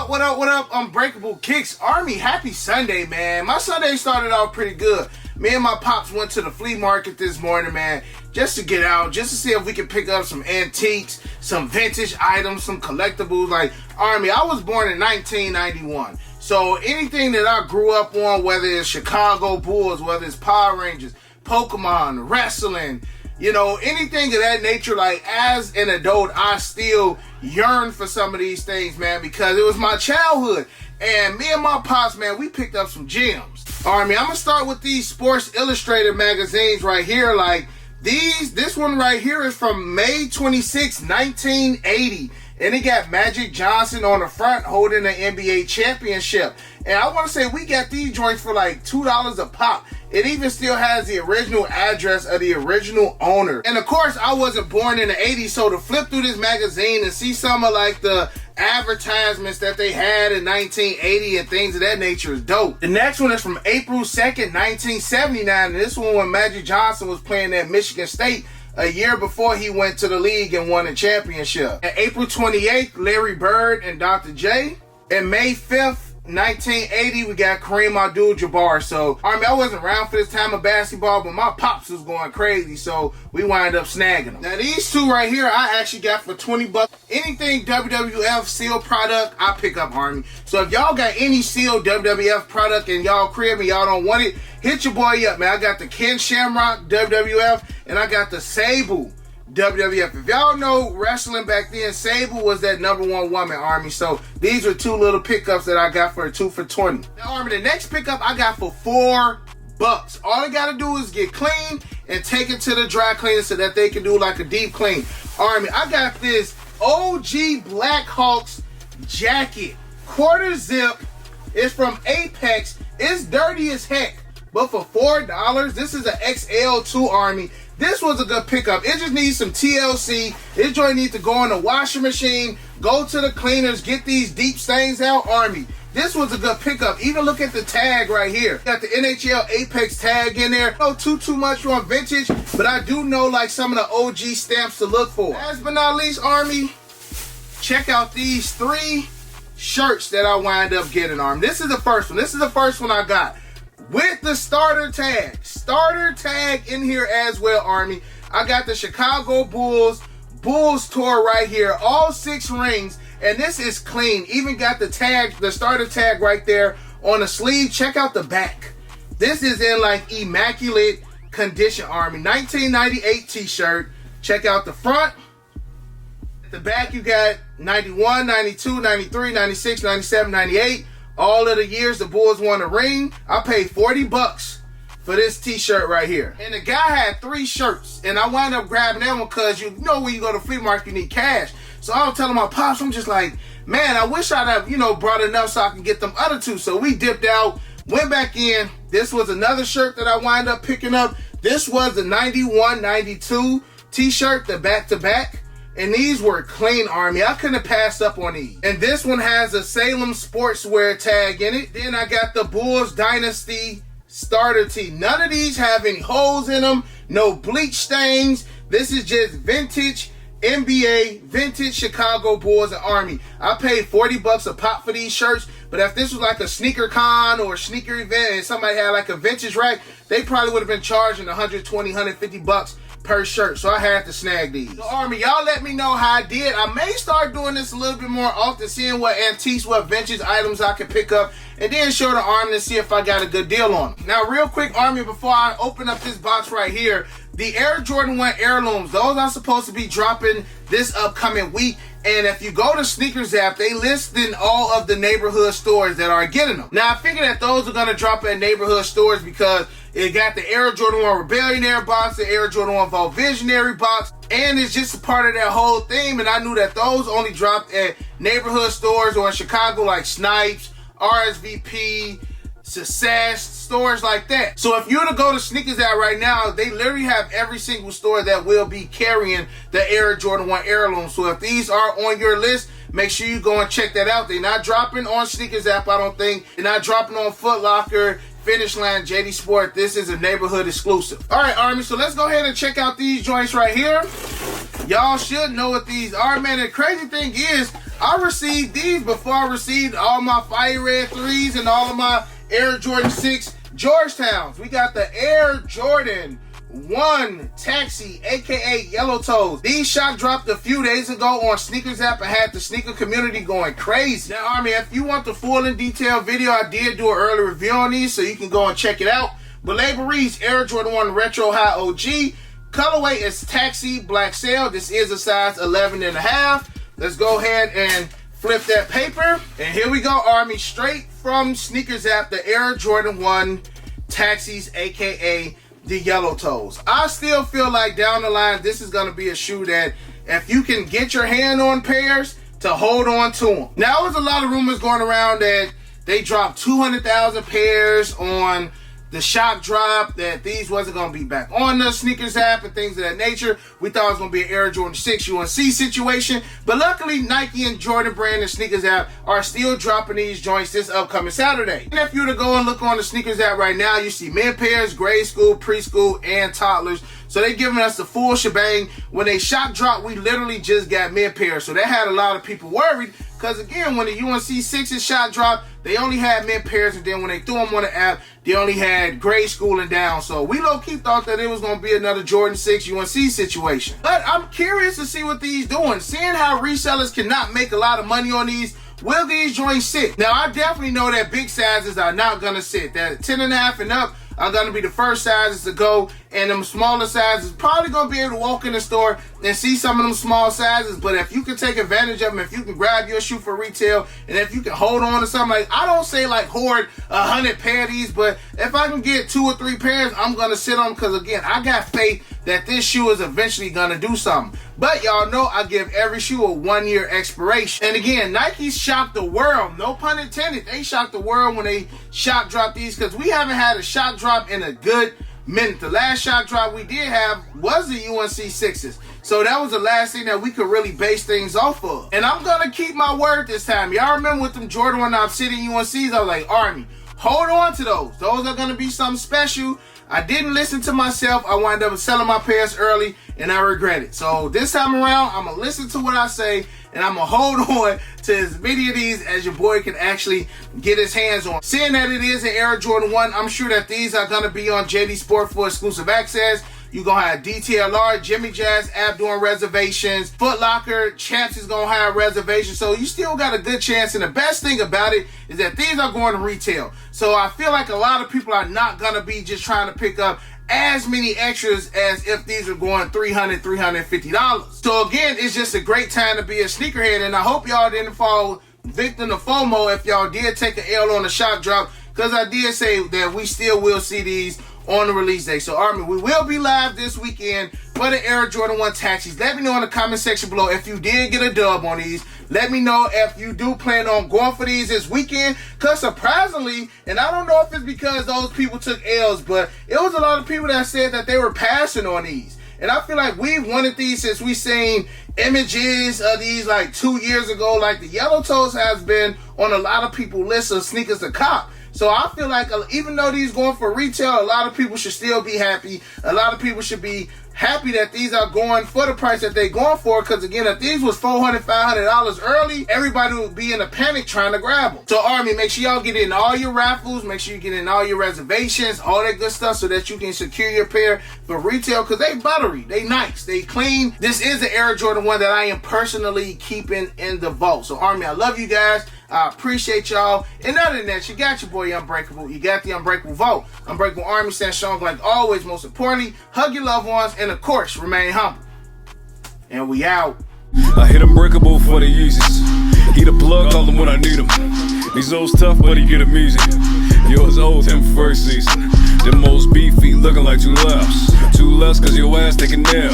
what up, Unbreakable Kicks Army. Happy Sunday, man. My Sunday started off pretty good. Me and my pops went to the flea market this morning, man, just to get out, just to see if we could pick up some antiques, some vintage items, some collectibles. Like, Army, I was born in 1991. So anything that I grew up on, whether it's Chicago Bulls, whether it's Power Rangers, Pokemon, wrestling, you know, anything of that nature, like, as an adult, I still yearn for some of these things, man, because it was my childhood. And me and my pops, man, we picked up some gems. Army, I'm gonna start with these Sports Illustrated magazines right here. Like, this one right here is from May 26, 1980. And it got Magic Johnson on the front holding the NBA championship. And I want to say we got these joints for like $2 a pop. It even still has the original address of the original owner. And of course, I wasn't born in the 80s, so to flip through this magazine and see some of like the advertisements that they had in 1980 and things of that nature is dope. The next one is from April 2nd, 1979. And this one when Magic Johnson was playing at Michigan State a year before he went to the league and won a championship. And April 28th, Larry Bird and Dr. J. And May 5th, 1980, we got Kareem Abdul-Jabbar. So, I mean, I wasn't around for this time of basketball, but my pops was going crazy, so we wind up snagging them. Now, these two right here, I actually got for 20 bucks. Anything WWF sealed product, I pick up, Army. So, if y'all got any sealed WWF product in y'all crib and y'all don't want it, hit your boy up, man. I got the Ken Shamrock WWF, and I got the Sable WWF. If y'all know wrestling back then, Sable was that #1 woman, Army. So these are two little pickups that I got for 2 for $20. Now, Army, the next pickup I got for $4. All I gotta do is get clean and take it to the dry cleaner so that they can do like a deep clean. Army, I got this OG Black Hawks jacket, quarter zip. It's from Apex. It's dirty as heck, but for $4, this is an XL2, Army. This was a good pickup. It just needs some TLC. This joint needs to go in the washing machine, go to the cleaners, get these deep stains out, Army. This was a good pickup. Even look at the tag right here. Got the NHL Apex tag in there. No too much on vintage, but I do know like some of the OG stamps to look for. Last but not least, Army, check out these 3 shirts that I wind up getting, Army. This is the first one. This is the first one I got with the starter tag. Starter tag in here as well, Army. I got the Chicago Bulls tour right here. All 6 rings. And this is clean. Even got the tag, the starter tag right there on the sleeve. Check out the back. This is in like immaculate condition, Army. 1998 t-shirt. Check out the front. At the back you got 91, 92, 93, 96, 97, 98. All of the years the Bulls won a ring. I paid 40 bucks for this t-shirt right here. And the guy had 3 shirts. And I wound up grabbing that one because you know when you go to flea market, you need cash. So I was telling my pops, I'm just like, man, I wish I'd have, brought enough so I can get them other 2. So we dipped out, went back in. This was another shirt that I wound up picking up. This was the 91, 92 t-shirt, the back-to-back. And these were clean, Army. I couldn't have passed up on these. And this one has a Salem Sportswear tag in it. Then I got the Bulls Dynasty starter tee. None of these have any holes in them. No bleach stains. This is just vintage NBA, vintage Chicago Bulls and Army. I paid 40 bucks a pop for these shirts. But if this was like a sneaker con or a sneaker event and somebody had like a vintage rack, they probably would have been charging 120, 150 bucks per shirt. So I had to snag these. So Army, y'all let me know how I did. I may start doing this a little bit more often, seeing what antiques, what vintage items I can pick up, and then show the Army to see if I got a good deal on them. Now, real quick, Army, before I open up this box right here, the Air Jordan 1 Heirlooms, those are supposed to be dropping this upcoming week. And if you go to Sneakers app, they list in all of the neighborhood stores that are getting them. Now, I figure that those are going to drop at neighborhood stores because it got the Air Jordan 1 Rebellionaire box, the Air Jordan 1 Vault Visionary box, and it's just a part of that whole theme. And I knew that those only dropped at neighborhood stores or in Chicago like Snipes, RSVP, Success, stores like that. So if you were to go to Sneakers app right now, they literally have every single store that will be carrying the Air Jordan 1 Heirloom. So if these are on your list, make sure you go and check that out. They're not dropping on Sneakers app, I don't think. They're not dropping on Foot Locker, Finish Line, JD Sport. This is a neighborhood exclusive. All right, Army, so let's go ahead and check out these joints right here. Y'all should know what these are, man. The crazy thing is, I received these before I received all my Fire Red 3s and all of my Air Jordan 6 Georgetowns. We got the Air Jordan 1 Taxi, aka Yellow Toes. These shock dropped a few days ago on Sneakers app and had the sneaker community going crazy. Now, Army, if you want the full and detailed video, I did do an early review on these, so you can go and check it out. But label reads Air Jordan 1 Retro High OG. Colorway is Taxi Black Sail. This is a size 11.5. Let's go ahead and flip that paper. And here we go, Army. Straight from Sneakers app, the Air Jordan 1 Taxis, aka the Yellow Toes. I still feel like down the line, this is going to be a shoe that if you can get your hand on pairs, to hold on to them. Now, there was a lot of rumors going around that they dropped 200,000 pairs on the shock drop, that these wasn't going to be back on the Sneakers app and things of that nature. We thought it was going to be an Air Jordan 6 UNC situation, but luckily Nike and Jordan Brand and Sneakers app are still dropping these joints this upcoming Saturday. And if you were to go and look on the Sneakers app right now, you see mid pairs, grade school, preschool, and toddlers. So they're giving us the full shebang. When they shock drop, we literally just got mid pairs. So that had a lot of people worried, because again, when the UNC 6's shot dropped, they only had mid pairs, and then when they threw them on the app, they only had grade school and down. So we low-key thought that it was going to be another Jordan 6 UNC situation. But I'm curious to see what these doing. Seeing how resellers cannot make a lot of money on these, will these joints sit? Now, I definitely know that big sizes are not going to sit. That 10.5 and up are going to be the first sizes to go, and them smaller sizes probably going to be able to walk in the store and see some of them small sizes. But if you can take advantage of them, if you can grab your shoe for retail, and if you can hold on to something, like, I don't say like hoard 100 pair of these, but if I can get 2 or 3 pairs, I'm going to sit on them, because again, I got faith that this shoe is eventually going to do something. But y'all know I give every shoe a 1-year expiration. And again, Nike shocked the world, no pun intended. They shocked the world when they shock dropped these, because we haven't had a shock drop in a good minute. The last shock drop we did have was the UNC 6s. So that was the last thing that we could really base things off of. And I'm going to keep my word this time. Y'all remember with them Jordan 1 Obsidian UNCs, I was like, Army, hold on to those. Those are going to be something special. I didn't listen to myself. I wound up selling my pairs early, and I regret it. So this time around, I'm going to listen to what I say, and I'm going to hold on to as many of these as your boy can actually get his hands on. Seeing that it is an Air Jordan 1, I'm sure that these are going to be on JD Sport for exclusive access. You're going to have DTLR, Jimmy Jazz app doing reservations. Foot Locker, Champs is going to have reservations. So you still got a good chance. And the best thing about it is that these are going to retail. So I feel like a lot of people are not going to be just trying to pick up as many extras as if these are going $300, $350. So again, it's just a great time to be a sneakerhead. And I hope y'all didn't fall victim to FOMO if y'all did take an L on the shock drop, because I did say that we still will see these on the release day. So Army, we will be live this weekend for the Air Jordan 1 Taxis. Let me know in the comment section below if you did get a dub on these. Let me know if you do plan on going for these this weekend, because surprisingly, and I don't know if it's because those people took L's, but it was a lot of people that said that they were passing on these. And I feel like we've wanted these since we seen images of these like 2 years ago. Like the Yellow Toes has been on a lot of people's lists of sneakers to cop. So I feel like even though these going for retail, a lot of people should still be happy. A lot of people should be happy that these are going for the price that they're going for. Because again, if these was $400, $500 early, everybody would be in a panic trying to grab them. So Army, make sure y'all get in all your raffles. Make sure you get in all your reservations, all that good stuff, so that you can secure your pair for retail. Because they buttery, they nice, they clean. This is the Air Jordan 1 that I am personally keeping in the vault. So Army, I love you guys. I appreciate y'all. And other than that, you got your boy Unbreakable. You got the Unbreakable Vault. Unbreakable Army stands strong like always. Most importantly, hug your loved ones, and of course, remain humble. And we out. I hit Unbreakable for the Yeezys. He the plug, call him when I need him. These old tough, but he get amusing. Yours old, him first season. The most beefy, looking like 2 lefts. 2 lefts, cause your ass taking nail.